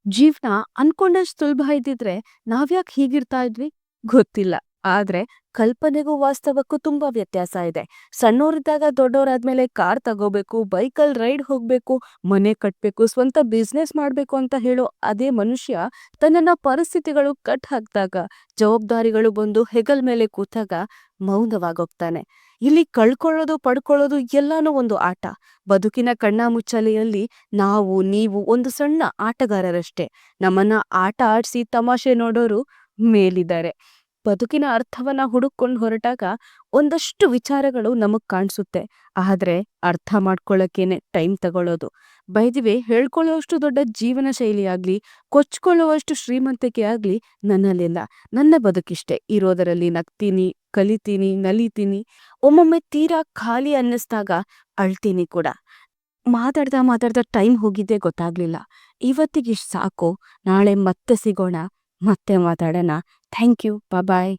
ಜೀವನ ಅನ್ಕೊಂಡಷ್ಟು ಸುಲಭ ಇದ್ದಿದ್ರೆ ನಾವ್ಯಾಕೆ ಹೀಗಿರ್ತಾ ಇದ್ವಿ ಗೊತ್ತಿಲ್ಲ. ಆದ್ರೆ ಕಲ್ಪನೆಗೂ ವಾಸ್ತವಕ್ಕೂ ತುಂಬಾ ವ್ಯತ್ಯಾಸ ಇದೆ. ಸಣ್ಣೋರಿದ್ದಾಗ ದೊಡ್ಡವರಾದ್ಮೇಲೆ ಕಾರ್ ತಗೋಬೇಕು, ಬೈಕಲ್ ರೈಡ್ ಹೋಗ್ಬೇಕು, ಮನೆ ಕಟ್ಬೇಕು, ಸ್ವಂತ ಬಿಸ್ನೆಸ್ ಮಾಡ್ಬೇಕು ಅಂತ ಹೇಳೋ ಅದೇ ಮನುಷ್ಯ ತನ್ನನ್ನ ಪರಿಸ್ಥಿತಿಗಳು ಕಟ್ ಹಾಕ್ದಾಗ, ಜವಾಬ್ದಾರಿಗಳು ಬಂದು ಹೆಗಲ್ ಮೇಲೆ ಕೂತಾಗ ಮೌನವಾಗೋಗ್ತಾನೆ. ಇಲ್ಲಿ ಕಳ್ಕೊಳ್ಳೋದು ಪಡ್ಕೊಳ್ಳೋದು ಎಲ್ಲಾನು ಒಂದು ಆಟ. ಬದುಕಿನ ಕಣ್ಣಾಮುಚ್ಚಾಲೆಯಲ್ಲಿ ನಾವು ನೀವು ಒಂದು ಸಣ್ಣ ಆಟಗಾರರಷ್ಟೇ. ನಮ್ಮನ್ನ ಆಟ ಆಡ್ಸಿ ತಮಾಷೆ ನೋಡೋರು ಮೇಲಿದ್ದಾರೆ. ಬದುಕಿನ ಅರ್ಥವನ್ನ ಹುಡುಕೊಂಡು ಹೊರಟಾಗ ಒಂದಷ್ಟು ವಿಚಾರಗಳು ನಮಗ್ ಕಾಣಿಸುತ್ತೆ. ಆದ್ರೆ ಅರ್ಥ ಮಾಡ್ಕೊಳ್ಳೋಕೇನೆ ಟೈಮ್ ತಗೊಳ್ಳೋದು. ಬೈದಿವೆ ಹೇಳ್ಕೊಳ್ಳೋಷ್ಟು ದೊಡ್ಡ ಜೀವನ ಶೈಲಿ ಆಗ್ಲಿ, ಕೊಚ್ಕೊಳ್ಳುವಷ್ಟು ಶ್ರೀಮಂತಿಕೆ ಆಗ್ಲಿ ನನ್ನಲ್ಲಿಲ್ಲ. ನನ್ನ ಬದುಕಿಷ್ಟೆ. ಇರೋದರಲ್ಲಿ ನಗ್ತೀನಿ, ಕಲಿತೀನಿ, ನಲಿತೀನಿ. ಒಮ್ಮೊಮ್ಮೆ ತೀರಾ ಖಾಲಿ ಅನ್ನಿಸ್ದಾಗ ಅಳ್ತೀನಿ ಕೂಡ. ಮಾತಾಡ್ತಾ ಟೈಮ್ ಹೋಗಿದ್ದೇ ಗೊತ್ತಾಗ್ಲಿಲ್ಲ. ಇವತ್ತಿಗಿಷ್ಟ್ ಸಾಕು. ನಾಳೆ ಮತ್ತೆ ಸಿಗೋಣ, ಮತ್ತೆ ಮಾತಾಡೋಣ. Thank you. ಬಾಯ್.